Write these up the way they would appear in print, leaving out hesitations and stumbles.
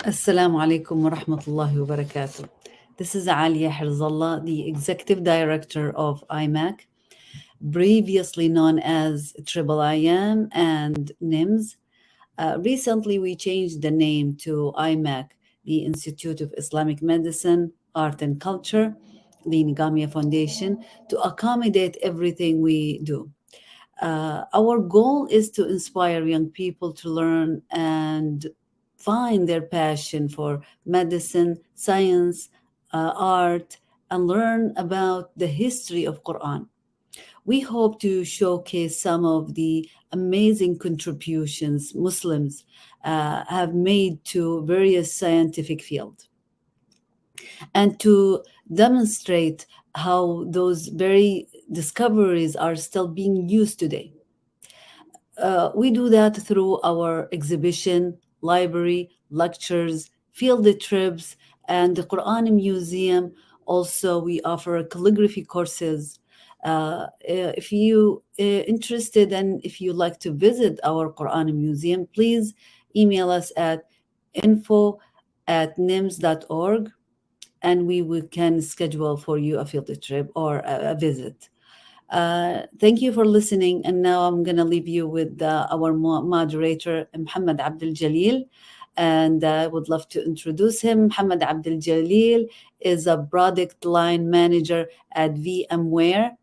Assalamu alaikum wa rahmatullahi wa barakatuh. This is Alia Herzallah, the Executive Director of IMAC, previously known as Triple IM and NIMS. Recently, we changed the name to IMAC, the Institute of Islamic Medicine, Art and Culture, the Nigamiya Foundation, to accommodate everything we do. Our goal is to inspire young people to learn and find their passion for medicine, science, art, and learn about the history of Quran. We hope to showcase some of the amazing contributions Muslims have made to various scientific fields and to demonstrate how those very discoveries are still being used today. We do that through our exhibition, library, lectures, field trips, and the Quran Museum. Also, we offer calligraphy courses. If you interested and if you like to visit our Quran Museum, please email us at info@nims.org, and we can schedule for you a field trip or a visit. Thank you for listening. And now I'm going to leave you with our moderator, Muhammad Abdul Jalil. And I would love to introduce him. Muhammad Abdul Jalil is a product line manager at VMware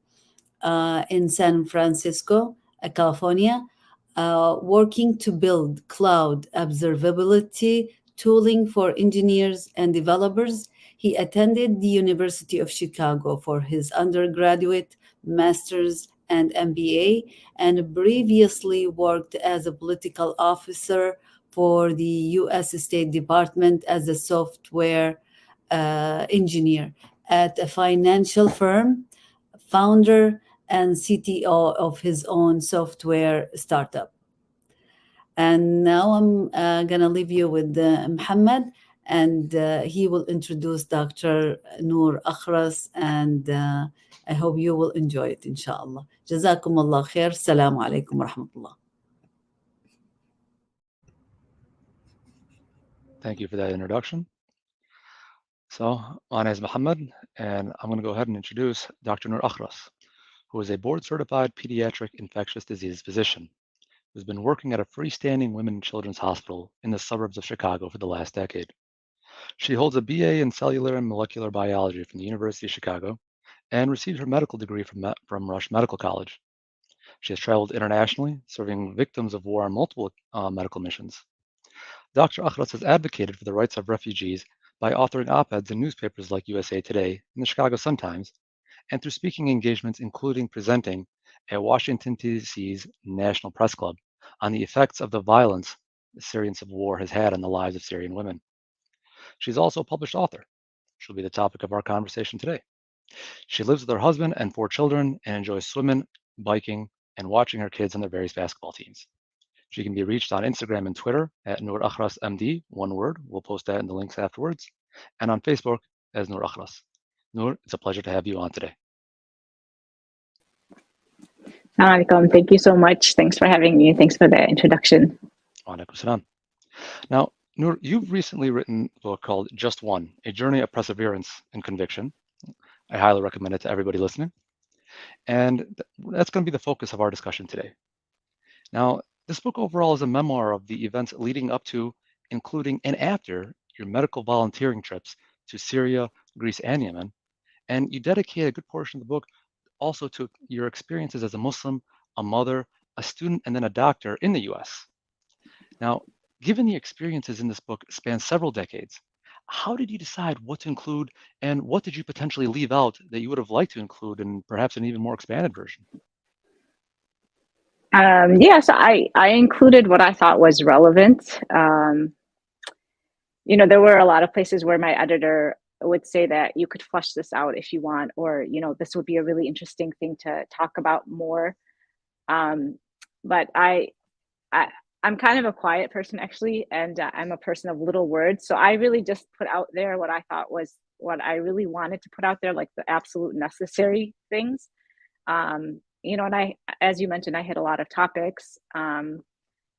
in San Francisco, California, working to build cloud observability tooling for engineers and developers. He attended the University of Chicago for his undergraduate, master's, and MBA, and previously worked as a political officer for the U.S. State Department as a software engineer at a financial firm, founder and CTO of his own software startup. And now I'm going to leave you with Muhammad, and he will introduce Dr. Nour Akhras, and I hope you will enjoy it, inshallah. Jazakum Allah khair. Assalamu alaikum wa rahmatullah. Thank you for that introduction. So, my name is Muhammad, and I'm going to go ahead and introduce Dr. Nour Akhras, who is a board-certified pediatric infectious disease physician who's been working at a freestanding women and children's hospital in the suburbs of Chicago for the last decade. She holds a BA in cellular and molecular biology from the University of Chicago and received her medical degree from Rush Medical College. She has traveled internationally, serving victims of war on multiple medical missions. Dr. Akhras has advocated for the rights of refugees by authoring op-eds in newspapers like USA Today and the Chicago Sun-Times, and through speaking engagements, including presenting at Washington, D.C.'s National Press Club on the effects of the violence the Syrian civil war has had on the lives of Syrian women. She's also a published author. She'll be the topic of our conversation today. She lives with her husband and 4 children and enjoys swimming, biking, and watching her kids on their various basketball teams. She can be reached on Instagram and Twitter at Nour Akhras MD, one word. We'll post that in the links afterwards. And on Facebook as Nour Akhras. Nour, it's a pleasure to have you on today. Assalamualaikum. Thank you so much. Thanks for having me. Thanks for the introduction. Walaikum salam. Now, Nour, you've recently written a book called Just One, A Journey of Perseverance and Conviction. I highly recommend it to everybody listening. And that's going to be the focus of our discussion today. Now, this book overall is a memoir of the events leading up to, including and after your medical volunteering trips to Syria, Greece, and Yemen. And you dedicate a good portion of the book also to your experiences as a Muslim, a mother, a student, and then a doctor in the US. Now, given the experiences in this book span several decades, how did you decide what to include, and what did you potentially leave out that you would have liked to include in perhaps an even more expanded version? So I included what I thought was relevant. There were a lot of places where my editor would say that you could flesh this out if you want, or, this would be a really interesting thing to talk about more. But I'm kind of a quiet person, actually, and I'm a person of little words. So I really just put out there what I thought was what I really wanted to put out there, like the absolute necessary things. And as you mentioned, I hit a lot of topics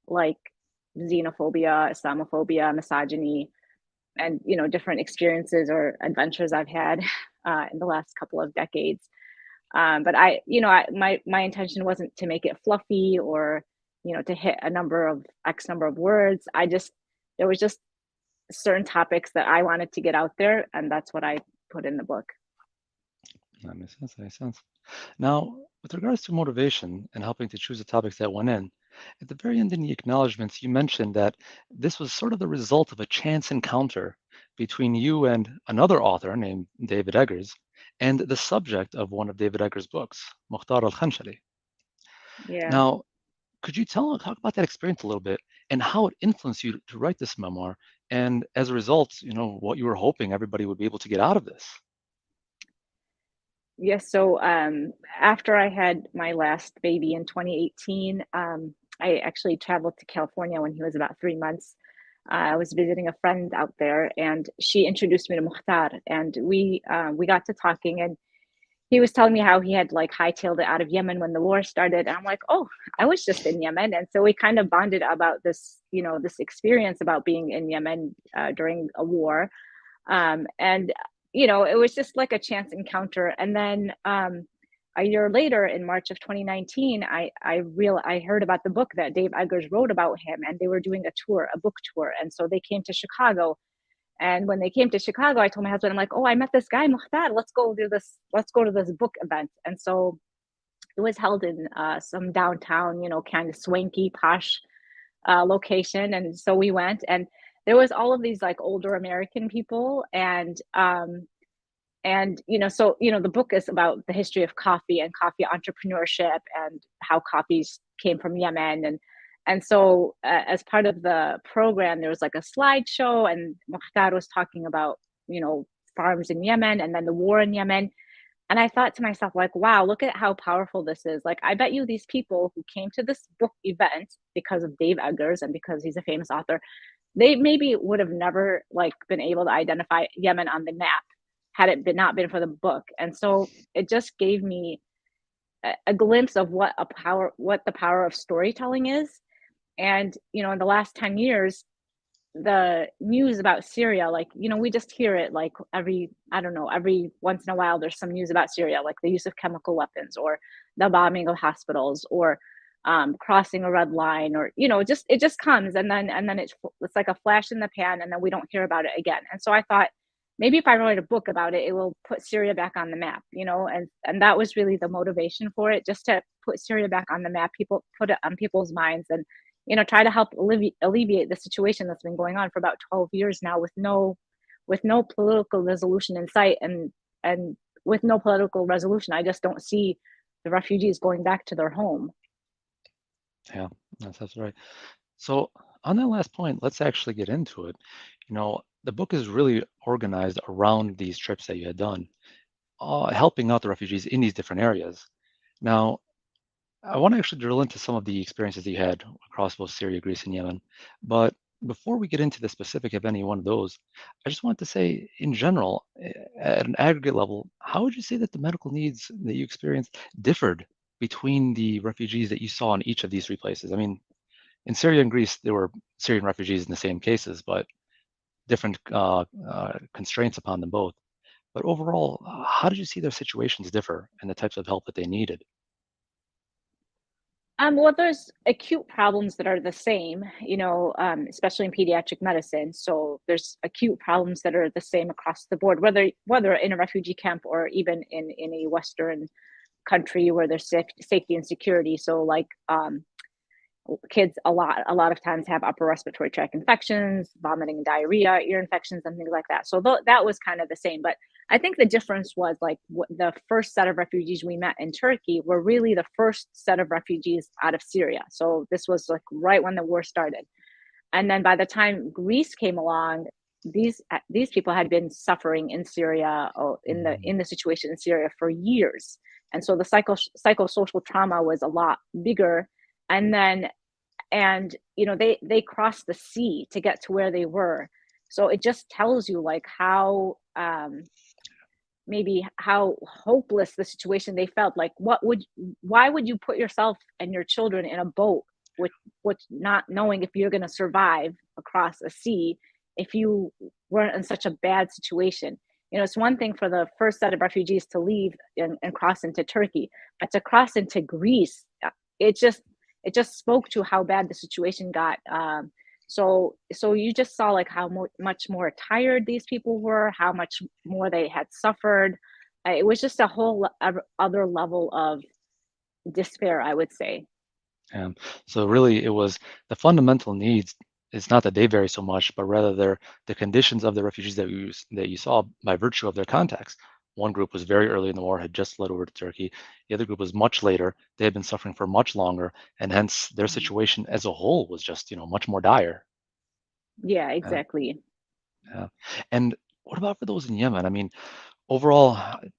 like xenophobia, Islamophobia, misogyny, and different experiences or adventures I've had in the last couple of decades. But my intention wasn't to make it fluffy or to hit a number of X number of words. There was just certain topics that I wanted to get out there, and that's what I put in the book. That makes sense. That makes sense. Now, with regards to motivation and helping to choose the topics that went in, at the very end in the acknowledgments, you mentioned that this was sort of the result of a chance encounter between you and another author named David Eggers and the subject of one of David Eggers' books, Mukhtar al-Khanshali. Yeah. Now, could you talk about that experience a little bit and how it influenced you to write this memoir? And as a result, what you were hoping everybody would be able to get out of this? Yes. So after I had my last baby in 2018, I actually traveled to California when he was about 3 months. I was visiting a friend out there, and she introduced me to Mukhtar, and we got to talking, and he was telling me how he had like hightailed it out of Yemen when the war started. And I'm like, oh, I was just in Yemen. And so we kind of bonded about this, this experience about being in Yemen during a war. And it was just like a chance encounter. And then a year later, in March of 2019, I heard about the book that Dave Eggers wrote about him, and they were doing a book tour. And so they came to Chicago. And when they came to Chicago, I told my husband, I'm like, oh, I met this guy, Mukhtar. Let's go to this book event. And so it was held in some downtown, kind of swanky, posh location. And so we went, and there was all of these like older American people. And the book is about the history of coffee and coffee entrepreneurship and how coffees came from Yemen. And so as part of the program, there was like a slideshow, and Mukhtar was talking about, farms in Yemen and then the war in Yemen. And I thought to myself, like, wow, look at how powerful this is. Like, I bet you these people who came to this book event because of Dave Eggers and because he's a famous author, they maybe would have never like been able to identify Yemen on the map had it not been for the book. And so it just gave me a glimpse of what the power of storytelling is. And, in the last 10 years, the news about Syria, like, we just hear it like every once in a while, there's some news about Syria, like the use of chemical weapons or the bombing of hospitals or crossing a red line, or, it just comes. And then it's like a flash in the pan, and then we don't hear about it again. And so I thought, maybe if I write a book about it, it will put Syria back on the map, and that was really the motivation for it, just to put Syria back on the map, put it on people's minds, and try to help alleviate the situation that's been going on for about 12 years now with no political resolution in sight. And with no political resolution, I just don't see the refugees going back to their home. Yeah, that's right. So on that last point, let's actually get into it. The book is really organized around these trips that you had done, helping out the refugees in these different areas. Now, I want to actually drill into some of the experiences that you had across both Syria, Greece, and Yemen. But before we get into the specific of any one of those, I just want to say, in general, at an aggregate level, how would you say that the medical needs that you experienced differed between the refugees that you saw in each of these three places? I mean, in Syria and Greece, there were Syrian refugees in the same cases, but different constraints upon them both. But overall, how did you see their situations differ and the types of help that they needed? Well, there's acute problems that are the same, especially in pediatric medicine. So there's acute problems that are the same across the board, whether in a refugee camp or even in a Western country where there's safety and security. So like kids a lot of times have upper respiratory tract infections, vomiting and diarrhea, ear infections, and things like that. So that was kind of the same. But I think the difference was like the first set of refugees we met in Turkey were really the first set of refugees out of Syria. So this was like right when the war started. And then by the time Greece came along, these people had been suffering in Syria or in the situation in Syria for years. And so the psychosocial trauma was a lot bigger. And they crossed the sea to get to where they were. So it just tells you like how maybe how hopeless the situation they felt. Like why would you put yourself and your children in a boat with not knowing if you're going to survive across a sea if you weren't in such a bad situation. It's one thing for the first set of refugees to leave and cross into Turkey, but to cross into Greece, it just spoke to how bad the situation got. So you just saw like how much more tired these people were, how much more they had suffered. It was just a whole other level of despair, I would say. So really, it was the fundamental needs. It's not that they vary so much, but rather they're the conditions of the refugees that you saw by virtue of their context. One group was very early in the war, had just fled over to Turkey. The other group was much later. They had been suffering for much longer, and hence their situation as a whole was just, much more dire. Yeah, Yeah, exactly. yeah. And what about for those in Yemen? I mean, overall,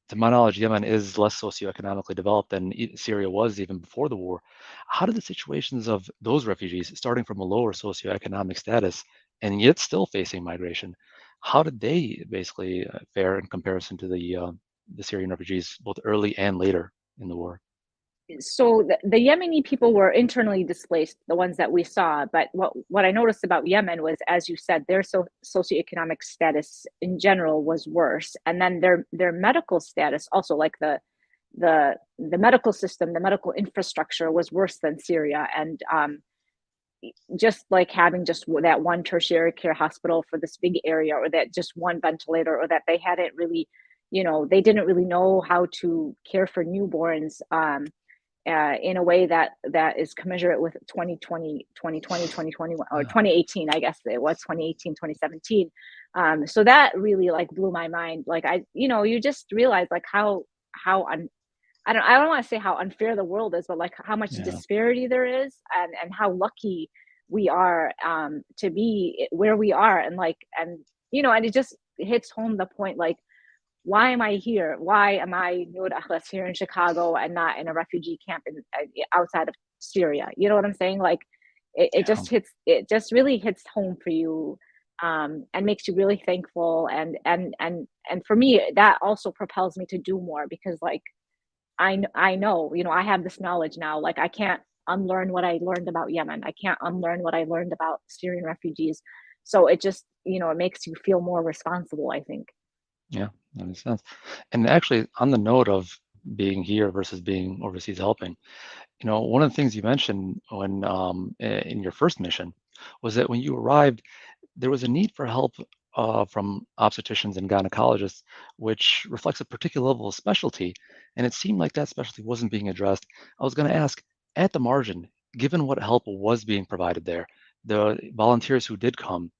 to my knowledge, Yemen is less socioeconomically developed than Syria was even before the war. How did the situations of those refugees, starting from a lower socioeconomic status and yet still facing migration, how did they basically fare in comparison to the Syrian refugees, both early and later in the war? So the Yemeni people were internally displaced, the ones that we saw. But what I noticed about Yemen was, as you said, their socioeconomic status in general was worse, and then their medical status also, like the medical system, the medical infrastructure was worse than Syria, and just like having just that one tertiary care hospital for this big area, or that just one ventilator, or that they hadn't really, they didn't really know how to care for newborns. In a way that is commensurate with 2020, 2021, or 2018, I guess it was 2018, 2017. So that really like blew my mind. Like you just realize like how I don't want to say how unfair the world is, but like how much Yeah, disparity there is, and how lucky we are to be where we are, and and it just hits home the point, like, why am I here? Why am I Nour Akhras here in Chicago and not in a refugee camp outside of Syria? You know what I'm saying? Like, yeah, it just really hits home for you, and makes you really thankful. And for me, that also propels me to do more, because like I know, I have this knowledge now. Like, I can't unlearn what I learned about Yemen. I can't unlearn what I learned about Syrian refugees. So it just, it makes you feel more responsible, I think. yeah, that makes sense. And actually, on the note of being here versus being overseas helping, one of the things you mentioned when in your first mission was that when you arrived, there was a need for help from obstetricians and gynecologists, which reflects a particular level of specialty. And it seemed like that specialty wasn't being addressed. I was going to ask, at the margin, given what help was being provided there, the volunteers who did come,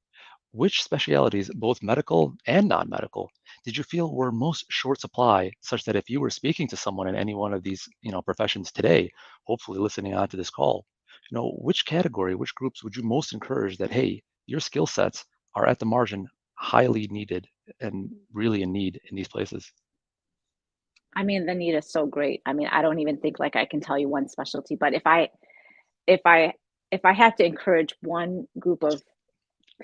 which specialities, both medical and non-medical, did you feel were most short supply, such that if you were speaking to someone in any one of these, professions today, hopefully listening on to this call, which category, which groups would you most encourage that, hey, your skill sets are at the margin highly needed and really in need in these places? I mean, the need is so great. I mean, I don't even think like I can tell you one specialty, but if I had to encourage one group of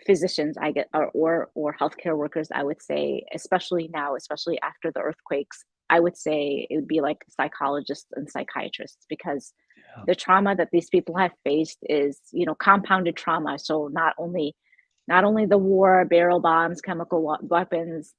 physicians, I get, or healthcare workers, I would say, especially now, especially after the earthquakes, I would say it would be like psychologists and psychiatrists, because Yeah, the trauma that these people have faced is, compounded trauma. So not only the war, barrel bombs, chemical weapons.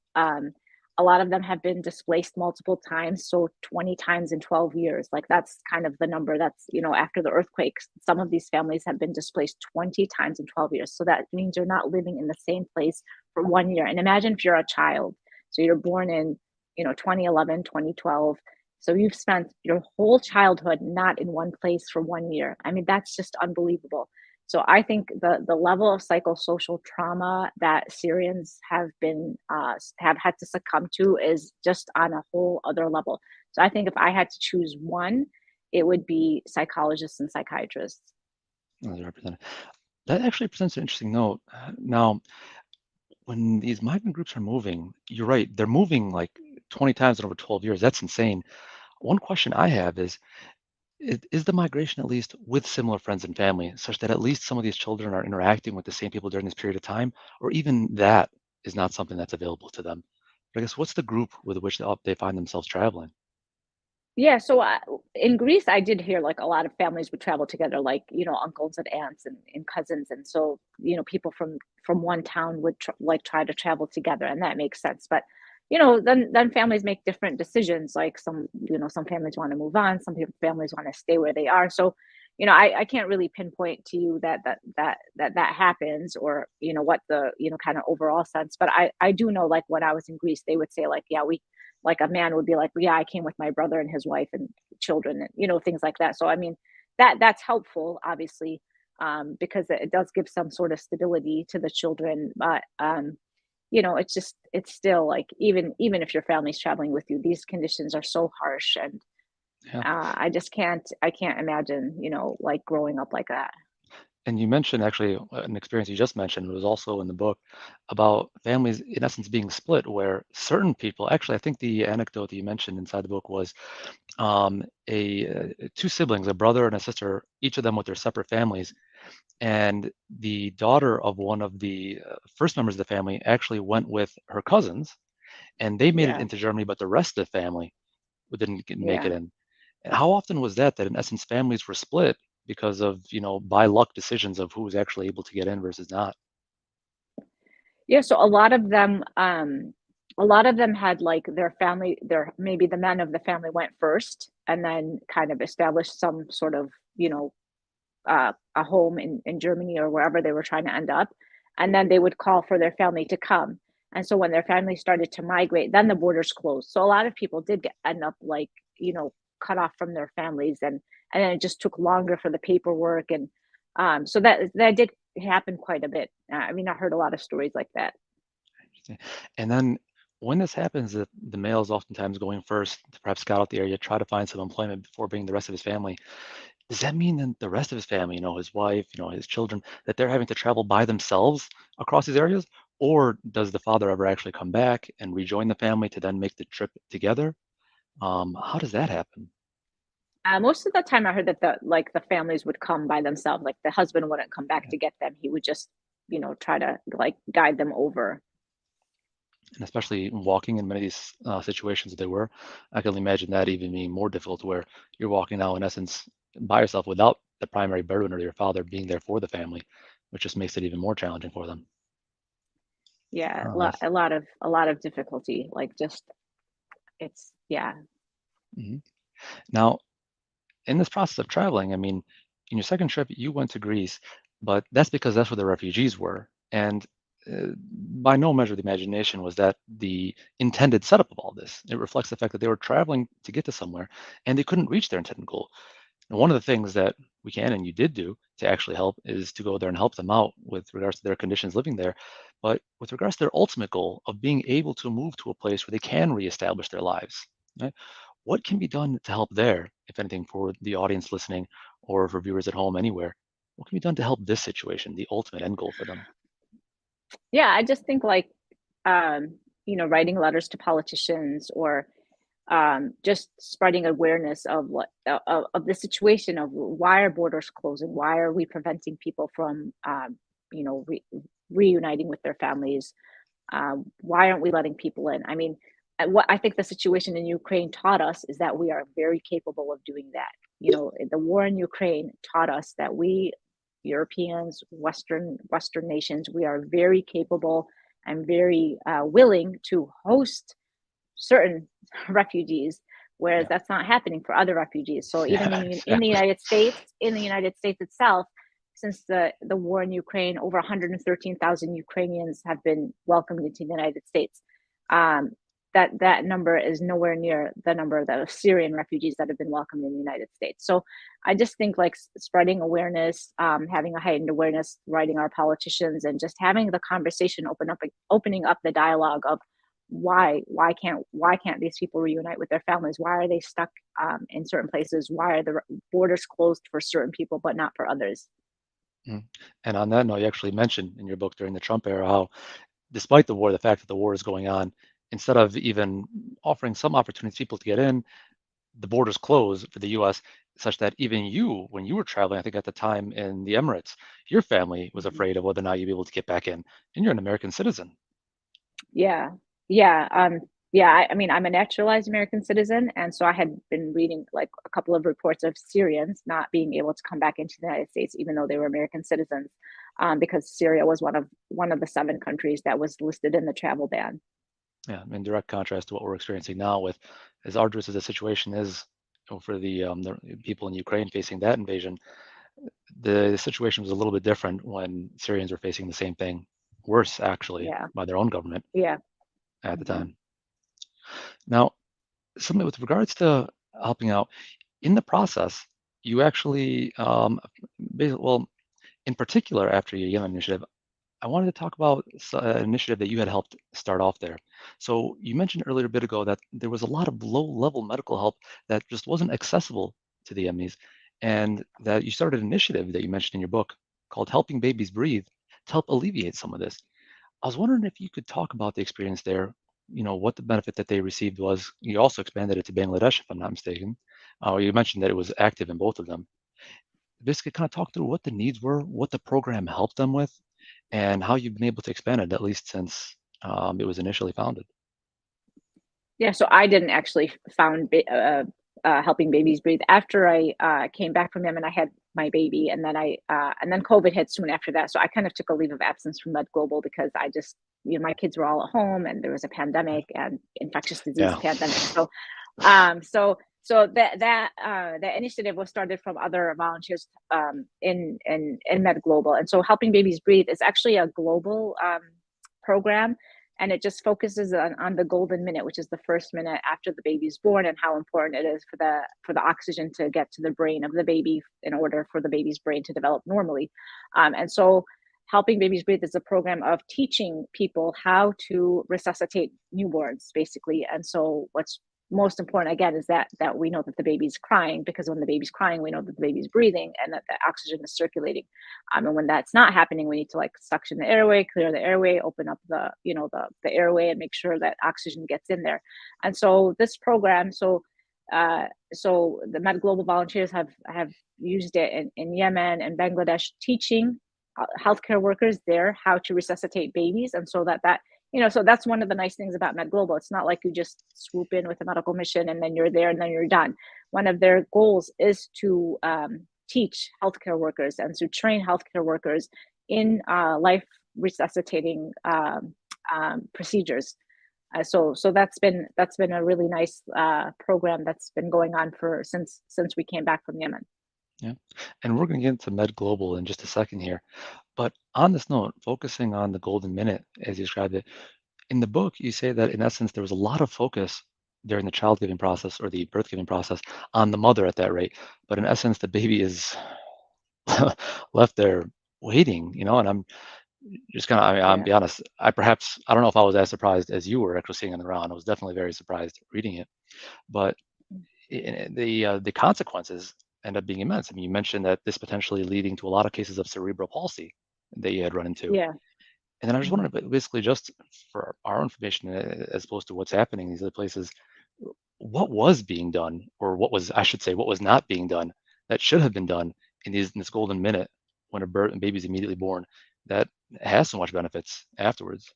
A lot of them have been displaced multiple times, so 20 times in 12 years. Like, that's kind of the number. That's, after the earthquakes, some of these families have been displaced 20 times in 12 years. So that means you're not living in the same place for 1 year. And imagine if you're a child. So you're born in, 2011, 2012. So you've spent your whole childhood not in one place for 1 year. I mean, that's just unbelievable. So I think the level of psychosocial trauma that Syrians have had to succumb to is just on a whole other level. So I think if I had to choose one, it would be psychologists and psychiatrists. as represented. That actually presents an interesting note. Now, when these migrant groups are moving, you're right, they're moving like 20 times in over 12 years. That's insane. One question I have is the migration at least with similar friends and family, such that at least some of these children are interacting with the same people during this period of time, or even that is not something that's available to them? But I guess what's the group with which they find themselves traveling? Yeah, so in Greece, I did hear like a lot of families would travel together, like uncles and aunts and cousins, and so people from one town would like try to travel together, and that makes sense. But then families make different decisions. Like some families want to move on, families want to stay where they are. So I can't really pinpoint to you that happens, or what the kind of overall sense. But I do know, like when I was in Greece, they would say like, yeah, we like a man would be like, yeah, I came with my brother and his wife and children, and things like that. So I mean, that's helpful, obviously, because it does give some sort of stability to the children. But it's still like, even if your family's traveling with you, these conditions are so harsh, and Yeah. I can't imagine like growing up like that. And you mentioned actually an experience you just mentioned was also in the book about families, in essence, being split, where certain people, actually, I think the anecdote that you mentioned inside the book was two siblings, a brother and a sister, each of them with their separate families. And the daughter of one of the first members of the family actually went with her cousins, and they made it Yeah, into Germany, but the rest of the family didn't make yeah. it in. And how often was that in essence families were split because of, by luck decisions of who was actually able to get in versus not? Yeah, so a lot of them had like their family, their maybe the men of the family went first and then kind of established some sort of, a home in Germany or wherever they were trying to end up. And then they would call for their family to come. And so when their family started to migrate, then the borders closed. So a lot of people did end up like, cut off from their families, and then it just took longer for the paperwork. And so that did happen quite a bit. I mean, I heard a lot of stories like that. And then when this happens, the male is oftentimes going first to perhaps scout out the area, try to find some employment before bringing the rest of his family. Does that mean that the rest of his family, his wife, his children, that they're having to travel by themselves across these areas? Or does the father ever actually come back and rejoin the family to then make the trip together? How does that happen? Most of the time, I heard that the families would come by themselves. Like the husband wouldn't come back Yeah. to get them; he would just, try to like guide them over. And especially walking in many of these situations that they were, I can only imagine that even being more difficult where you're walking now in essence by yourself without the primary breadwinner, your father, being there for the family, which just makes it even more challenging for them. Yeah, Oh, that's, a lot of difficulty. Like just it's yeah. mhm. Now, in this process of traveling, I mean, in your second trip, you went to Greece, but that's because that's where the refugees were. And by no measure of the imagination was that the intended setup of all this. It reflects the fact that they were traveling to get to somewhere and they couldn't reach their intended goal. And one of the things that we can and you did do to actually help is to go there and help them out with regards to their conditions living there, but with regards to their ultimate goal of being able to move to a place where they can reestablish their lives. Right? What can be done to help there, if anything, for the audience listening or for viewers at home anywhere? What can be done to help this situation, the ultimate end goal for them? Yeah, I just think like writing letters to politicians, or just spreading awareness of what of the situation of why are borders closing, why are we preventing people from you know re- reuniting with their families, why aren't we letting people in? I mean, what I think the situation in Ukraine taught us is that we are very capable of doing that. The war in Ukraine taught us that we Europeans, Western nations, we are very capable and very willing to host certain refugees, whereas Yeah, that's not happening for other refugees. So even yeah, in the exactly. United States, itself, since the war in Ukraine, over 113,000 Ukrainians have been welcomed into the United States. Um, that number is nowhere near the number of the Syrian refugees that have been welcomed in the United States. So I just think like spreading awareness, having a heightened awareness, writing our politicians, and just having the conversation, opening up the dialogue of why can't these people reunite with their families? Why are they stuck in certain places? Why are the borders closed for certain people but not for others? Mhm. And on that note, you actually mentioned in your book during the Trump era how, despite the war, the fact that the war is going on, instead of even offering some opportunities for people to get in, the borders closed for the U.S. such that even you, when you were traveling, I think at the time in the Emirates, your family was Mhm. afraid of whether or not you'd be able to get back in, and you're an American citizen. Yeah, yeah. Yeah, I mean, I'm a naturalized American citizen, and so I had been reading like a couple of reports of Syrians not being able to come back into the United States, even though they were American citizens, because Syria was one of the 7 countries that was listed in the travel ban. Yeah, in direct contrast to what we're experiencing now, with as arduous as the situation is for the people in Ukraine facing that invasion, the situation was a little bit different when Syrians were facing the same thing, worse actually, Yeah, by their own government yeah. at the Mhm. time. Now, something with regards to helping out in the process, you actually, well, in particular after your Yemen initiative, I wanted to talk about an initiative that you had helped start off there. So you mentioned earlier a bit ago that there was a lot of low-level medical help that just wasn't accessible to the Yemenis, and that you started an initiative that you mentioned in your book called Helping Babies Breathe to help alleviate some of this. I was wondering if you could talk about the experience there, what the benefit that they received was. You also expanded it to Bangladesh, if I'm not mistaken. You mentioned that it was active in both of them. Basically, kind of talk through what the needs were, what the program helped them with, and how you've been able to expand it, at least since it was initially founded. Yeah, so I didn't actually found helping babies breathe after I came back from Yemen. I had my baby, and then COVID hit soon after that. So I kind of took a leave of absence from Med Global because I just, my kids were all at home, and there was a pandemic and infectious disease Yeah. pandemic. So that initiative was started from other volunteers in Med Global, and so helping babies breathe is actually a global program, and it just focuses on the golden minute, which is the first minute after the baby's born, and how important it is for the oxygen to get to the brain of the baby in order for the baby's brain to develop normally. And so helping babies breathe is a program of teaching people how to resuscitate newborns, basically. And so what's most important, again, is that we know that the baby's crying, because when the baby's crying, we know that the baby's breathing and that the oxygen is circulating. And when that's not happening, we need to like suction the airway, clear the airway, open up the airway, and make sure that oxygen gets in there. And so this program, so the Med Global volunteers have used it in Yemen and Bangladesh, teaching healthcare workers there how to resuscitate babies. And so so that's one of the nice things about Med Global. It's not like you just swoop in with a medical mission and then you're there and then you're done. One of their goals is to teach healthcare workers and to train healthcare workers in life resuscitating procedures. So that's been a really nice program that's been going on since we came back from Yemen. Yeah. And we're going to get into Med Global in just a second here. But on this note, focusing on the golden minute, as you described it, in the book, you say that in essence, there was a lot of focus during the child giving process or the birth giving process on the mother at that rate. But in essence, the baby is left there waiting, and I'm just kind of, I'm Yeah. be honest, I don't know if I was as surprised as you were actually seeing it around. I was definitely very surprised reading it. But the consequences end up being immense. I mean, you mentioned that this potentially leading to a lot of cases of cerebral palsy that you had run into. Yeah. And then I just Mhm. wanted to basically, just for our information, as opposed to what's happening in these other places, what was being done, or I should say, what was not being done that should have been done in this golden minute when a baby's immediately born, that has so much benefits afterwards.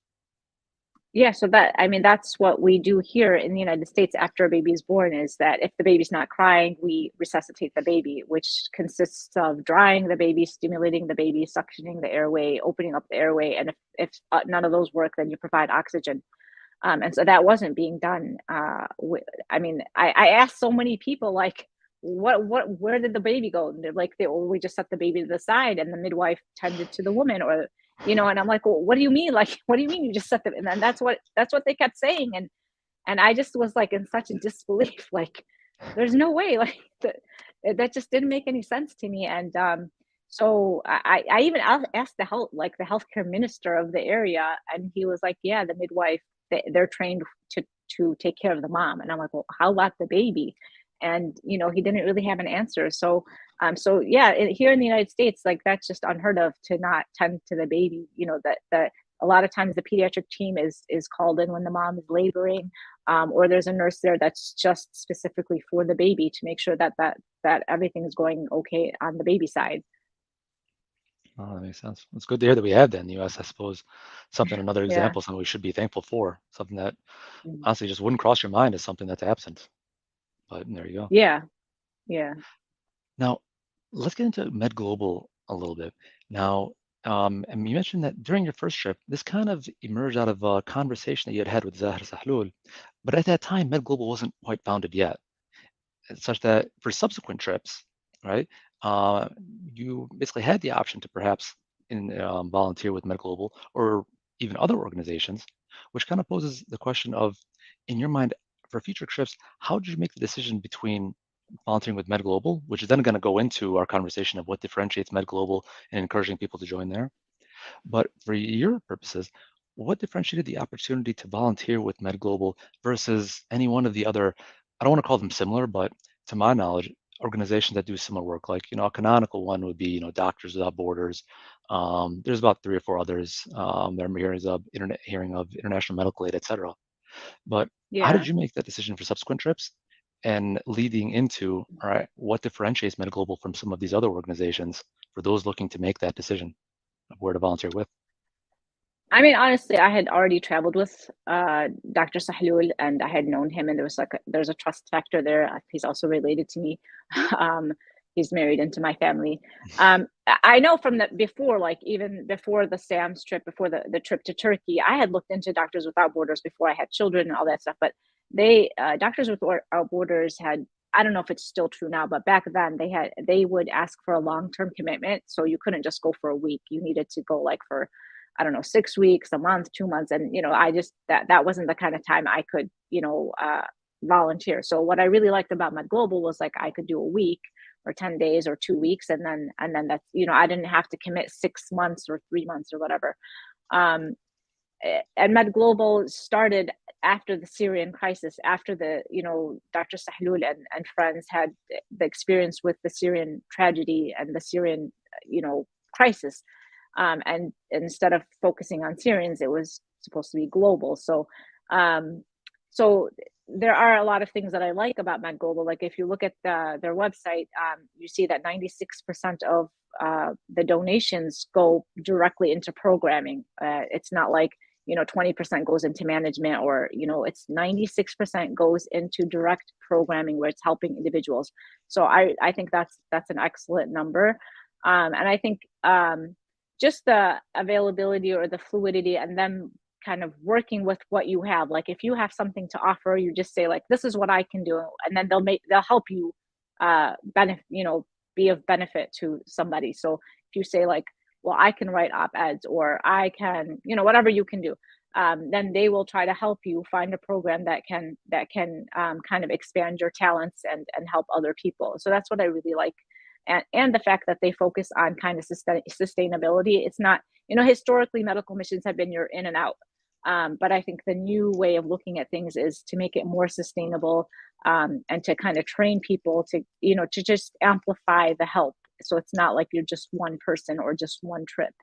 Yeah, so that's what we do here in the United States after a baby is born, is that if the baby's not crying, we resuscitate the baby, which consists of drying the baby, stimulating the baby, suctioning the airway, opening up the airway. And if none of those work, then you provide oxygen. And so that wasn't being done. I asked so many people, like, where did the baby go? And they're like, we just set the baby to the side and the midwife tended to the woman, or, and I'm like, well, what do you mean? Like, what do you mean you just set them? And then that's what they kept saying. And I just was like in such a disbelief, like, there's no way, like that just didn't make any sense to me. And so I even asked the healthcare minister of the area, and he was like, yeah, the midwife, they're trained to take care of the mom. And I'm like, well, how about the baby? And he didn't really have an answer. So yeah, here in the United States, like, that's just unheard of, to not tend to the baby. That a lot of times the pediatric team is called in when the mom is laboring, or there's a nurse there that's just specifically for the baby to make sure that everything is going okay on the baby side. Oh, that makes sense. It's good to hear that we have that in the U.S. I suppose another Yeah. example, something we should be thankful for, something that Mhm. honestly just wouldn't cross your mind as something that's absent. But there you go. Yeah. Yeah. Now, let's get into Med Global a little bit. Now, and you mentioned that during your first trip, this kind of emerged out of a conversation that you had had with Zahra Sahlul. But at that time, Med Global wasn't quite founded yet, such that for subsequent trips, right, uh, you basically had the option to perhaps volunteer with Med Global or even other organizations, which kind of poses the question of, in your mind, for future trips, how did you make the decision between volunteering with Med Global, which is then going to go into our conversation of what differentiates Med Global and encouraging people to join there. But for your purposes, what differentiated the opportunity to volunteer with Med Global versus any one of the other, I don't want to call them similar, but to my knowledge, organizations that do similar work? Like, a canonical one would be, Doctors Without Borders. There's about 3 or 4 others that I'm hearing of International Medical Aid, et cetera. But how Yeah. did you make that decision for subsequent trips? And leading into, all right, what differentiates MediGlobal from some of these other organizations for those looking to make that decision of where to volunteer with? I mean, honestly, I had already traveled with Dr. Sahlul, and I had known him, and there's a trust factor there. He's also related to me. um, he's married into my family. I know from the before, like even before the SAMS trip, before the trip to Turkey, I had looked into Doctors Without Borders before I had children and all that stuff. But Doctors Without Borders had, I don't know if it's still true now, but back then they would ask for a long-term commitment, so you couldn't just go for a week. You needed to go like for, I don't know, 6 weeks, a month, 2 months. And, I just, that wasn't the kind of time I could, volunteer. So what I really liked about Med Global was like, I could do a week or 10 days or 2 weeks. And then that's, I didn't have to commit 6 months or 3 months or whatever. Um, and Med Global started after the Syrian crisis, after Dr. Sahlul and friends had the experience with the Syrian tragedy and the Syrian, crisis. And instead of focusing on Syrians, it was supposed to be global. Um, so there are a lot of things that I like about Med Global. Like if you look at their website, you see that 96% of the donations go directly into programming. It's not like 20% goes into management, or it's 96% goes into direct programming where it's helping individuals. So I think that's an excellent number. And I think just the availability or the fluidity, and then kind of working with what you have. Like if you have something to offer, you just say like, this is what I can do, and then they'll help you benefit, be of benefit to somebody. So if you say like, well, I can write op-eds, or I can, whatever you can do, then they will try to help you find a program that can kind of expand your talents and help other people. So that's what I really like. And the fact that they focus on kind of sustainability. It's not, historically medical missions have been you're in and out. But I think the new way of looking at things is to make it more sustainable, and to kind of train people to, to just amplify the help. So it's not like you're just one person or just one trip.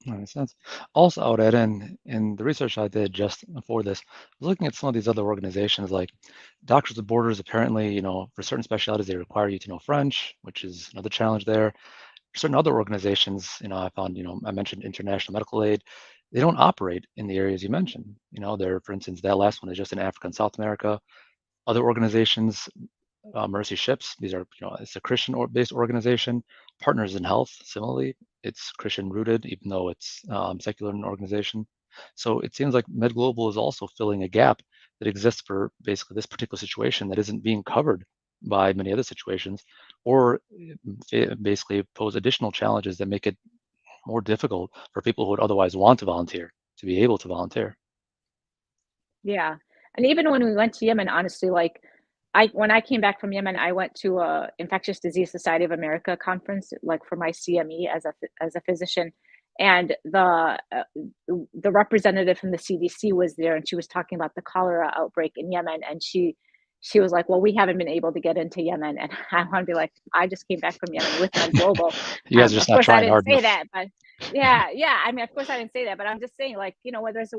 That makes sense. Also, I would add in the research I did just for this, I was looking at some of these other organizations like Doctors Without Borders. Apparently, for certain specialties, they require you to know French, which is another challenge there. For certain other organizations, I found, I mentioned International Medical Aid. They don't operate in the areas you mentioned. They're, for instance, that last one is just in Africa and South America. Other organizations, Mercy Ships, these are, it's a Christian-based organization. Partners in Health, similarly, it's Christian-rooted, even though it's secular in organization. So it seems like Med Global is also filling a gap that exists for basically this particular situation that isn't being covered by many other situations, or basically pose additional challenges that make it more difficult for people who would otherwise want to volunteer to be able to volunteer. Yeah. And even when we went to Yemen, honestly, like when I came back from Yemen, I went to a Infectious Disease Society of America conference, like for my CME as a physician. And the representative from the CDC was there, and she was talking about the cholera outbreak in Yemen. And she was like, well, we haven't been able to get into Yemen. And I want to be like, I just came back from Yemen with Med Global. You guys are just Of not course, I trying didn't hard say enough. that, but yeah. I mean, of course, I didn't say that, but I'm just saying, like, where there's a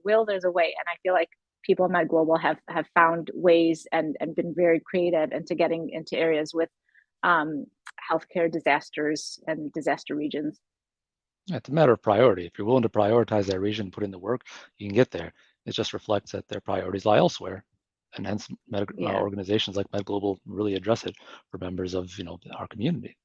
will, there's a way. And I feel like people in Med Global have found ways and been very creative into getting into areas with healthcare disasters and disaster regions. It's a matter of priority. If you're willing to prioritize that region, put in the work, you can get there. It just reflects that their priorities lie elsewhere, and hence organizations like MedGlobal really address it for members of our community.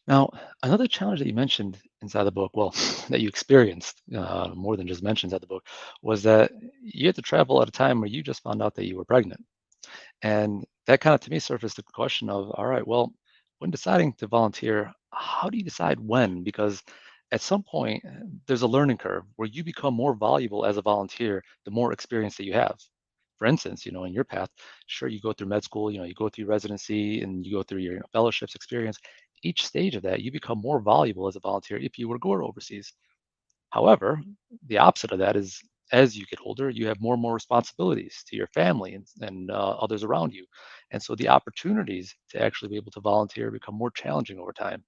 Now, another challenge that you mentioned inside the book, well, that you experienced more than just mentioned inside the book, was that you had to travel at a time where you just found out that you were pregnant. And that kind of, to me, surfaced the question of, all right, well, when deciding to volunteer, how do you decide when? Because at some point, there's a learning curve where you become more valuable as a volunteer the more experience that you have. For instance, in your path, sure, you go through med school, you go through residency and you go through your fellowships experience. Each stage of that, you become more valuable as a volunteer if you were to go overseas. However, the opposite of that is as you get older, you have more and more responsibilities to your family and others around you. And so the opportunities to actually be able to volunteer become more challenging over time.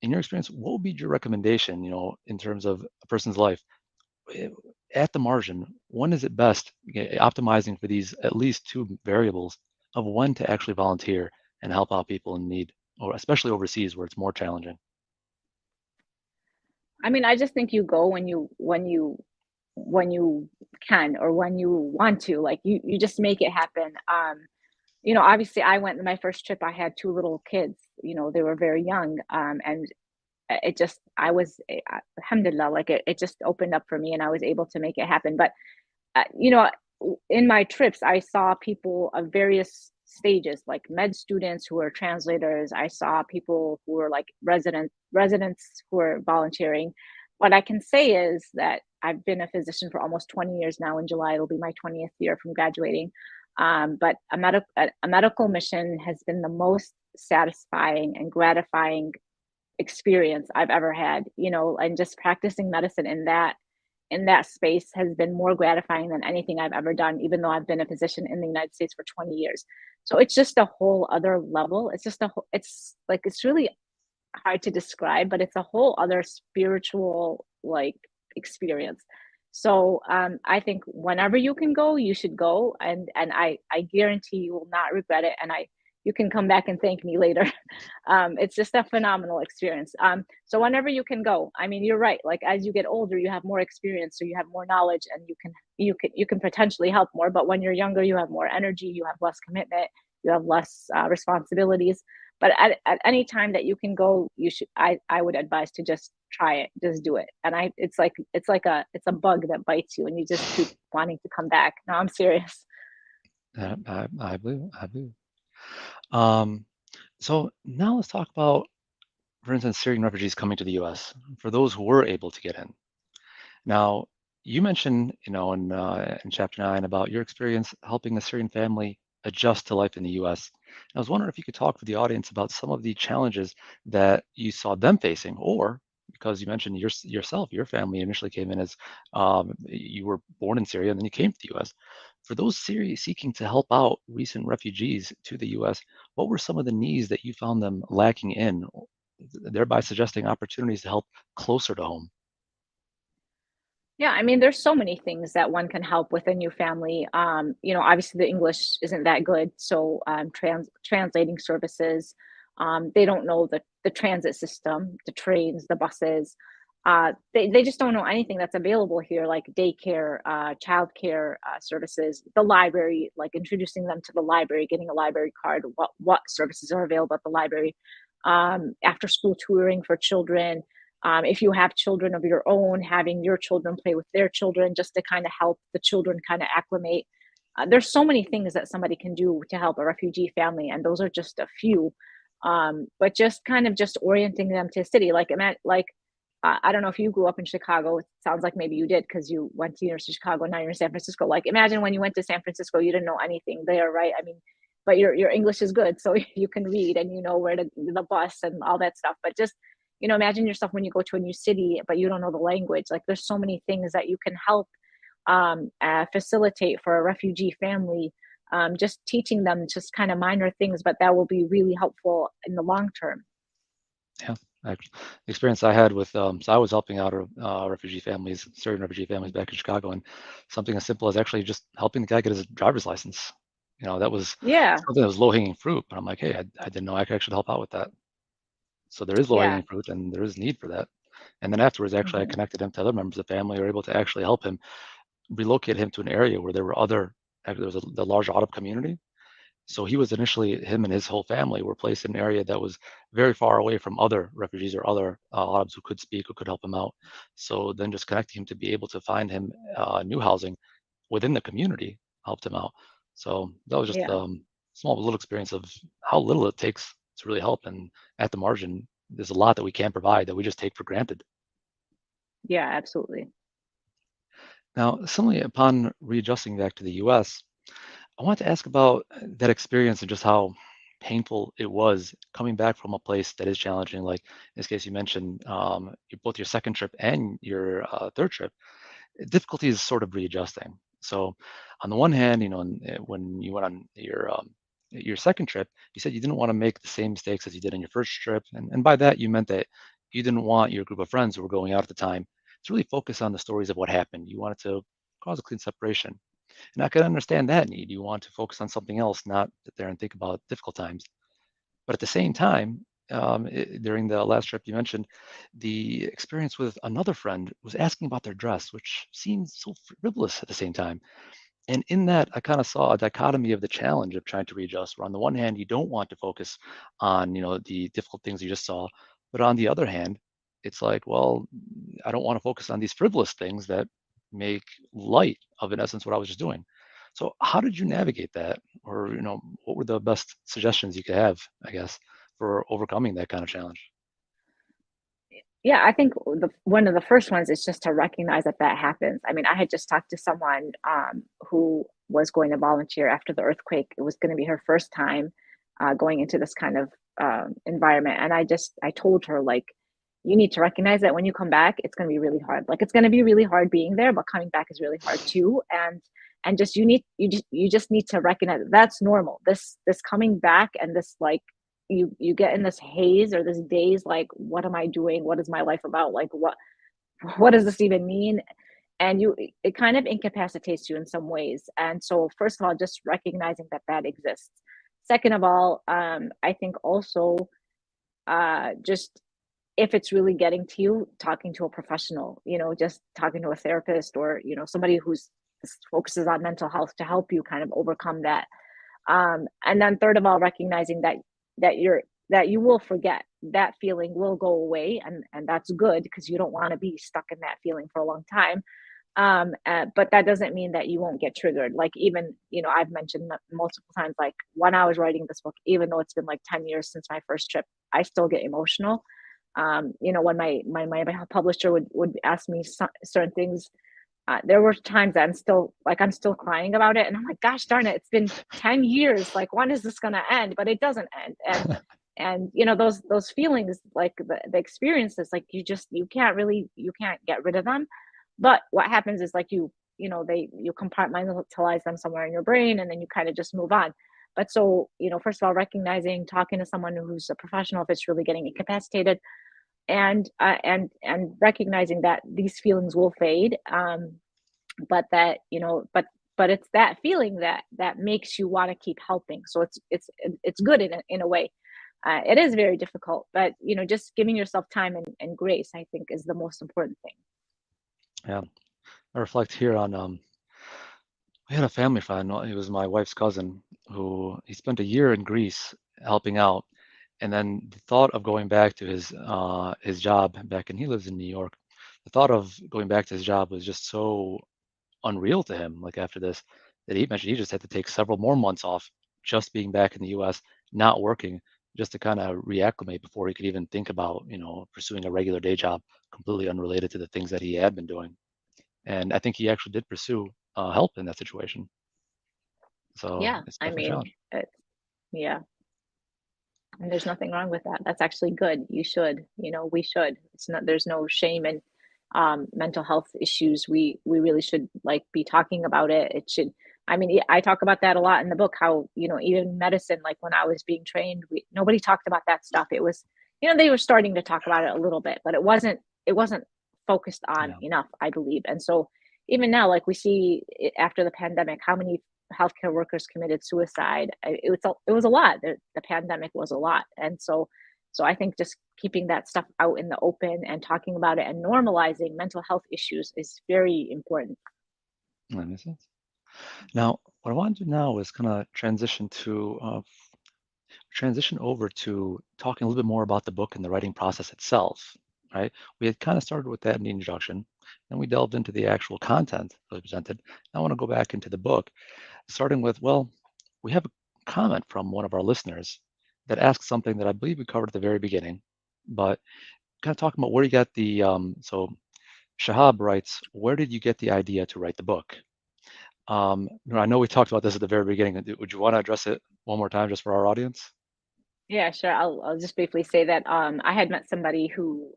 In your experience, what would be your recommendation, in terms of a person's life? At the margin, when is it best optimizing for these at least two variables of when to actually volunteer and help out people in need, or especially overseas where it's more challenging? I mean, I just think you go when you can or when you want to. Like you just make it happen. Obviously, I went my first trip. I had two little kids. They were very young, and it just I was alhamdulillah, like it just opened up for me, and I was able to make it happen. But in my trips, I saw people of various stages, like med students who were translators. I saw people who were like residents who were volunteering. What I can say is that I've been a physician for almost 20 years now. In July, it'll be my 20th year from graduating. But a medical mission has been the most satisfying and gratifying experience I've ever had, and just practicing medicine in that space has been more gratifying than anything I've ever done, even though I've been a physician in the United States for 20 years. So it's just a whole other level. It's like, it's really hard to describe, but it's a whole other spiritual like experience. So I think whenever you can go, you should go, and I guarantee you will not regret it. And you can come back and thank me later. It's just a phenomenal experience. So whenever you can go, I mean, you're right. Like as you get older, you have more experience, so you have more knowledge, and you can potentially help more. But when you're younger, you have more energy, you have less commitment, you have less responsibilities. But at any time that you can go, you should. I would advise to just try it, just do it. And it's like a bug that bites you, and you just keep wanting to come back. No, I'm serious. I believe. I believe. So now let's talk about, for instance, Syrian refugees coming to the U.S. for those who were able to get in. Now, you mentioned, in chapter 9 about your experience helping a Syrian family adjust to life in the U.S. And I was wondering if you could talk with the audience about some of the challenges that you saw them facing, or because you mentioned yourself, your family initially came in as you were born in Syria and then you came to the U.S. For those seeking to help out recent refugees to the U.S., what were some of the needs that you found them lacking in, thereby suggesting opportunities to help closer to home? Yeah, I mean, there's so many things that one can help with a new family. Obviously the English isn't that good, so translating services. They don't know the transit system, the trains, the buses. They just don't know anything that's available here, like daycare, childcare services, the library, like introducing them to the library, getting a library card, what services are available at the library, after school tutoring for children. If you have children of your own, having your children play with their children just to kind of help the children kind of acclimate. There's so many things that somebody can do to help a refugee family, and those are just a few. But just kind of just orienting them to a city. I don't know if you grew up in Chicago. It sounds like maybe you did because you went to University of Chicago. Now you're in San Francisco. Like imagine when you went to San Francisco, you didn't know anything there, right? I mean, but your English is good, so you can read and you know where the bus and all that stuff. But just imagine yourself when you go to a new city, but you don't know the language. Like there's so many things that you can help facilitate for a refugee family. Just teaching them just kind of minor things, but that will be really helpful in the long term. Yeah, the experience I had with, so I was helping out refugee families, Syrian refugee families back in Chicago, and something as simple as actually just helping the guy get his driver's license. That was Yeah. something that was low-hanging fruit, but I'm like, hey, I didn't know I could actually help out with that. So there is Yeah. low-hanging fruit and there is need for that. And then afterwards, actually, I connected him to other members of the family who were able to actually help him relocate him to an area where there were there was the large Arab community. So he was initially, him and his whole family were placed in an area that was very far away from other refugees or other Arabs who could speak, who could help him out. So then just connecting him to be able to find him new housing within the community helped him out. So that was just Yeah. small little experience of how little it takes to really help. And at the margin, there's a lot that we can provide that we just take for granted. Yeah, absolutely. Now, similarly, upon readjusting back to the US, I want to ask about that experience and just how painful it was coming back from a place that is challenging. Like in this case, you mentioned both your second trip and your third trip. Difficulty is sort of readjusting. So, on the one hand, when you went on your second trip, you said you didn't want to make the same mistakes as you did on your first trip, and by that you meant that you didn't want your group of friends who were going out at the time to really focus on the stories of what happened. You wanted to cause a clean separation. And I can understand that need. You want to focus on something else, not sit there and think about difficult times. But at the same time, during the last trip you mentioned, the experience with another friend was asking about their dress, which seemed so frivolous at the same time. And in that, I kind of saw a dichotomy of the challenge of trying to readjust, where on the one hand, you don't want to focus on, the difficult things you just saw. But on the other hand, it's like, well, I don't want to focus on these frivolous things that make light of, in essence, what I was just doing. So how did you navigate that? Or, what were the best suggestions you could have, I guess, for overcoming that kind of challenge? Yeah, I think one of the first ones is just to recognize that that happens. I mean, I had just talked to someone who was going to volunteer after the earthquake. It was going to be her first time going into this kind of environment, and I told her, like, you need to recognize that when you come back, it's going to be really hard. Like, it's going to be really hard being there, but coming back is really hard too. And just you just need to recognize that that's normal. This coming back and this, like, you get in this haze or this daze, like, what am I doing, what is my life about, like, what does this even mean? And it kind of incapacitates you in some ways. And so first of all, just recognizing that that exists. Second of all, I think also just if it's really getting to you, talking to a professional, just talking to a therapist or somebody who's focuses on mental health to help you kind of overcome that. And then third of all, recognizing that you will forget, that feeling will go away, and that's good because you don't want to be stuck in that feeling for a long time. But that doesn't mean that you won't get triggered. Like, even I've mentioned multiple times, like, when I was writing this book, even though it's been like 10 years since my first trip, I still get emotional. When my publisher would ask me certain things, there were times that I'm still crying about it, and I'm like, gosh darn it, it's been 10 years, like, when is this going to end? But it doesn't end. And those feelings, like the experiences, like, you can't get rid of them. But what happens is, like, you compartmentalize them somewhere in your brain, and then you kind of just move on. But so, first of all, recognizing, talking to someone who's a professional if it's really getting incapacitated, and recognizing that these feelings will fade, but that but it's that feeling that makes you want to keep helping. So it's good in a way. It is very difficult, but just giving yourself time and grace, I think, is the most important thing. Yeah, I reflect here on we had a family friend. He was my wife's cousin who he spent a year in Greece helping out, and then the thought of going back to his job back, and he lives in New York. The thought of going back to his job was just so unreal to him. Like after this, that he mentioned he just had to take several more months off just being back in the U.S., not working, just to kind of reacclimate before he could even think about pursuing a regular day job completely unrelated to the things that he had been doing. And I think he actually did pursue help in that situation. So Yeah, it's I definitely a mean, challenge. yeah, and there's nothing wrong with that. That's actually good. You should, we should. It's not, there's no shame in mental health issues. We really should, like, be talking about it. It should. I mean, I talk about that a lot in the book. How even medicine, like, when I was being trained, nobody talked about that stuff. It was, they were starting to talk about it a little bit, but it wasn't focused on Yeah. enough, I believe. And so even now, like, we see after the pandemic, how many healthcare workers committed suicide. It was a lot. The pandemic was a lot. And so I think just keeping that stuff out in the open and talking about it and normalizing mental health issues is very important. That makes sense. Now, what I want to do now is kind of transition over to talking a little bit more about the book and the writing process itself, right? We had kind of started with that in the introduction, and we delved into the actual content that was presented. Now I want to go back into the book, starting with, well, we have a comment from one of our listeners that asks something that I believe we covered at the very beginning, but kind of talking about where you got the, so Shahab writes, where did you get the idea to write the book? I know we talked about this at the very beginning. Would you want to address it one more time just for our audience? Yeah, sure. I'll just briefly say that I had met somebody who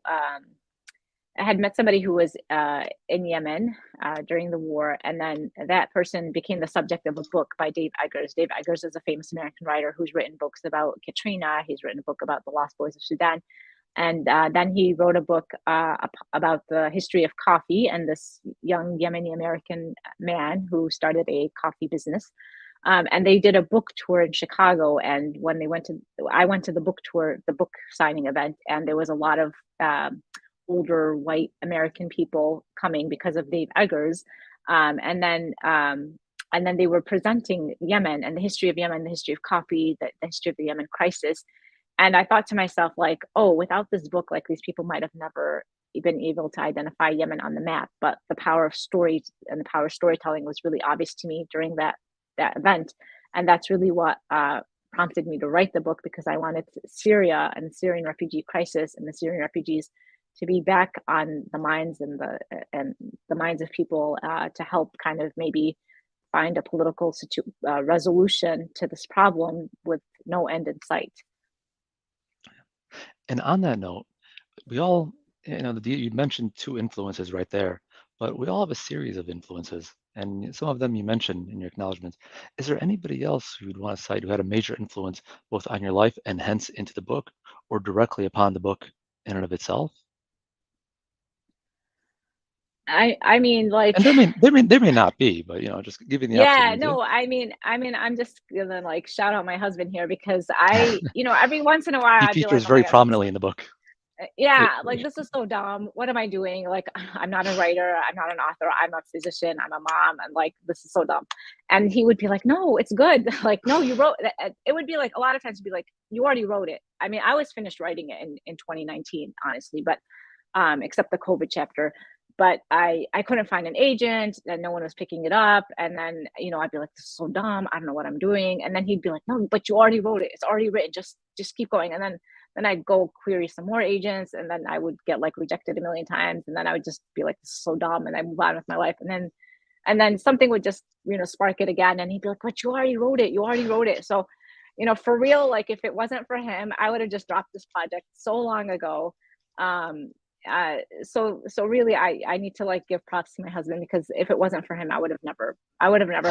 was in Yemen during the war, and then that person became the subject of a book by Dave Eggers. Dave Eggers is a famous American writer who's written books about Katrina. He's written a book about the Lost Boys of Sudan. And then he wrote a book about the history of coffee and this young Yemeni American man who started a coffee business. And they did a book tour in Chicago. And when I went to the book tour, the book signing event, and there was a lot of older white American people coming because of Dave Eggers. And then they were presenting Yemen and the history of Yemen, the history of coffee, the history of the Yemen crisis. And I thought to myself, like, oh, without this book, like, these people might have never been able to identify Yemen on the map. But the power of stories and the power of storytelling was really obvious to me during that event. And that's really what prompted me to write the book, because I wanted Syria and the Syrian refugee crisis and the Syrian refugees to be back on the minds and the minds of people to help kind of maybe find a political resolution to this problem with no end in sight. And on that note, we all, you mentioned two influences right there, but we all have a series of influences, and some of them you mentioned in your acknowledgments. Is there anybody else who you'd want to cite who had a major influence both on your life and hence into the book, or directly upon the book in and of itself? I mean, like, and there may not be, but just giving the yeah, no, I mean, I'm just gonna like shout out my husband here, because every once in a while he I'd be features like, oh very my God, prominently in the book. yeah, like, this is so dumb. What am I doing? Like, I'm not a writer, I'm not an author, I'm a physician, I'm a mom, and like, this is so dumb. And he would be like, no, it's good. Like, no, you wrote it. It would be like, a lot of times it'd be like, you already wrote it. I mean, I was finished writing it in 2019, honestly, but except the COVID chapter. But I couldn't find an agent, and no one was picking it up. And then, I'd be like, this is so dumb, I don't know what I'm doing. And then he'd be like, no, but you already wrote it, it's already written, just keep going. And then I'd go query some more agents, and then I would get like rejected a million times, and then I would just be like, this is so dumb, and I move on with my life. And then something would just spark it again, and he'd be like, but you already wrote it. So for real, like, if it wasn't for him, I would have just dropped this project so long ago. So really, I need to like give props to my husband, because if it wasn't for him, I would have never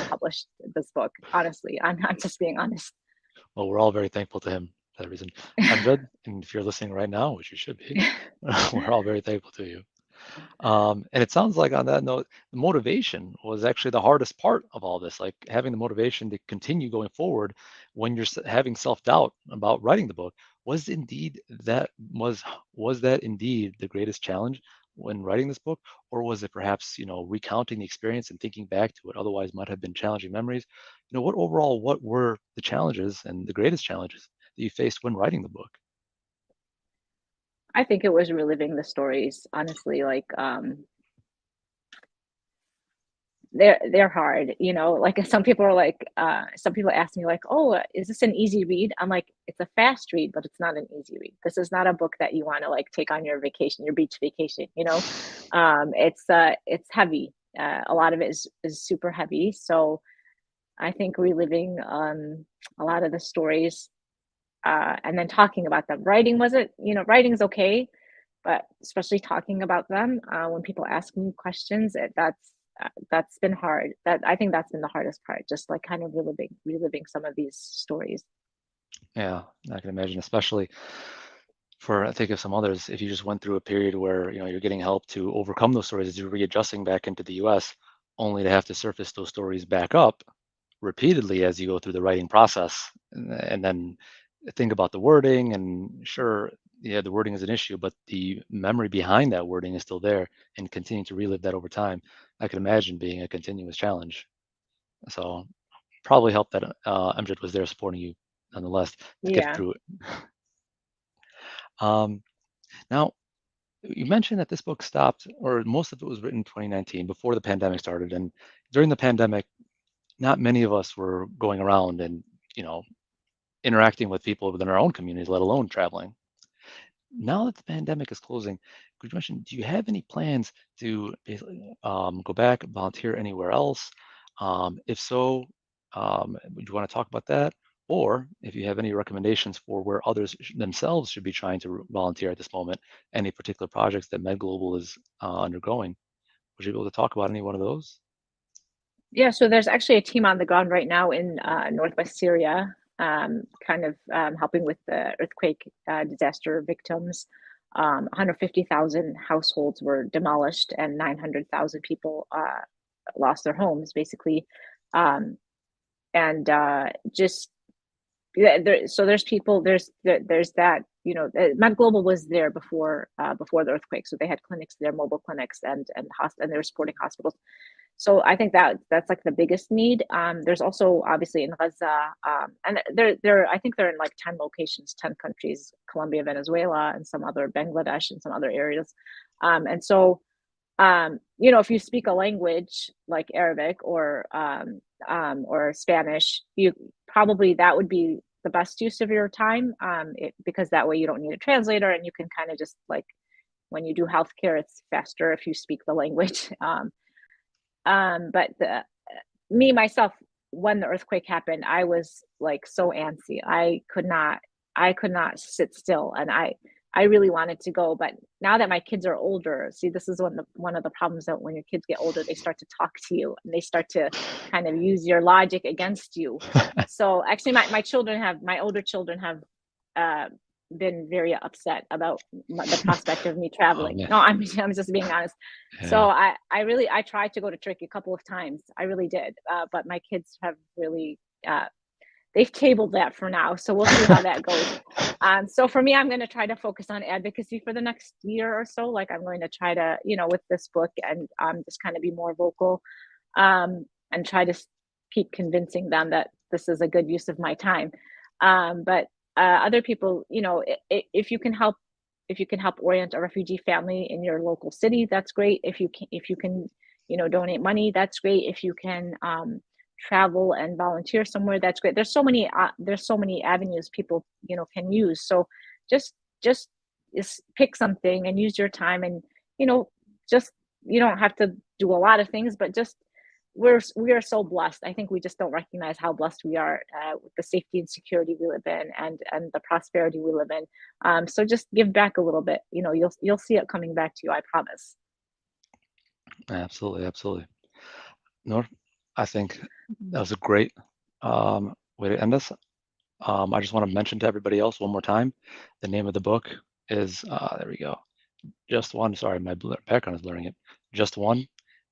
published this book. Honestly, I'm just being honest. Well, we're all very thankful to him for that reason. Amjad, and if you're listening right now, which you should be, we're all very thankful to you. And it sounds like, on that note, the motivation was actually the hardest part of all this, like having the motivation to continue going forward when you're having self-doubt about writing the book. Was that indeed the greatest challenge when writing this book, or was it perhaps recounting the experience and thinking back to what otherwise might have been challenging memories? What were the challenges and the greatest challenges that you faced when writing the book? I think it was reliving the stories, honestly. Like, they're hard, like, some people ask me like, oh, is this an easy read? I'm like, it's a fast read, but it's not an easy read. This is not a book that you want to like take on your vacation, your beach vacation. It's heavy. A lot of it is super heavy. So I think reliving a lot of the stories, and then talking about them. Writing's okay, but especially talking about them, when people ask me questions, that's been hard. I think that's been the hardest part, just like kind of reliving some of these stories. Yeah, I can imagine, especially I think of some others, if you just went through a period where you're getting help to overcome those stories as you're readjusting back into the US, only to have to surface those stories back up repeatedly as you go through the writing process, and then think about the wording. And sure, yeah, the wording is an issue, but the memory behind that wording is still there, and continuing to relive that over time, I can imagine being a continuous challenge. So probably helped that Amjad was there supporting you nonetheless to get Yeah. through it. Now, you mentioned that this book stopped, or most of it was written in 2019 before the pandemic started. And during the pandemic, not many of us were going around and, interacting with people within our own communities, let alone traveling. Now that the pandemic is closing, could you mention, do you have any plans to basically go back, volunteer anywhere else? If so, would you want to talk about that? Or if you have any recommendations for where others themselves should be trying to volunteer at this moment, any particular projects that Med Global is undergoing, would you be able to talk about any one of those? Yeah, so there's actually a team on the ground right now in northwest Syria, helping with the earthquake disaster victims. 150,000 households were demolished and 900,000 people lost their homes, basically. And just so there's people, there's that, Med Global was there before the earthquake, so they had clinics there, mobile clinics, and they were supporting hospitals. So I think that's like the biggest need. There's also obviously in Gaza, and I think they're in like 10 locations, 10 countries, Colombia, Venezuela, and some other, Bangladesh, and some other areas. And so, if you speak a language like Arabic or Spanish, that would be the best use of your time, because that way you don't need a translator, and you can kind of just, like, when you do healthcare, it's faster if you speak the language. But me myself, when the earthquake happened, I was like so antsy. I could not sit still, and I really wanted to go. But now that my kids are older, see, this is one of the problems, that when your kids get older, they start to talk to you and they start to kind of use your logic against you. So actually, my older children have been very upset about the prospect of me traveling. Oh, No, I'm just being honest. yeah. So I tried to go to Turkey a couple of times. I really did. But my kids have really, they've tabled that for now. So we'll see how that goes. So for me, I'm going to try to focus on advocacy for the next year or so. Like, I'm going to try to, with this book, and just kind of be more vocal, and try to keep convincing them that this is a good use of my time. But other people, if you can help orient a refugee family in your local city, that's great. If you can, donate money, that's great. If you can travel and volunteer somewhere, that's great. There's so many avenues people can use. So just pick something and use your time, and just, you don't have to do a lot of things, but just, we are so blessed. I think we just don't recognize how blessed we are with the safety and security we live in, and the prosperity we live in. So just give back a little bit. You'll see it coming back to you, I promise. Absolutely, absolutely. Nour, I think that was a great way to end this. I just want to mention to everybody else one more time, the name of the book is, there we go, Just One, sorry, my background is blurring it. Just One,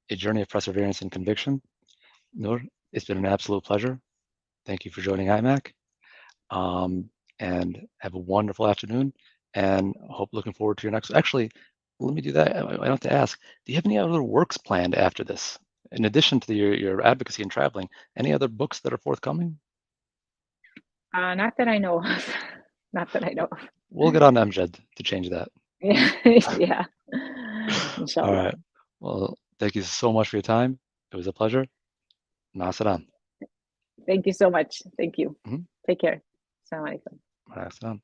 A Journey of Perseverance and Conviction. Nour, it's been an absolute pleasure. Thank you for joining IMAC, and have a wonderful afternoon, and looking forward to your next. Actually, let me do that. I don't have to ask, do you have any other works planned after this? In addition to your advocacy and traveling, any other books that are forthcoming? Not that I know of. Not that I know of. We'll get on Amjad to change that. Yeah. Yeah. Inshallah. All right. Well, thank you so much for your time. It was a pleasure. Masalam. Thank you so much. Thank you. Mhm. Take care. Assalamu alaikum. Masalam.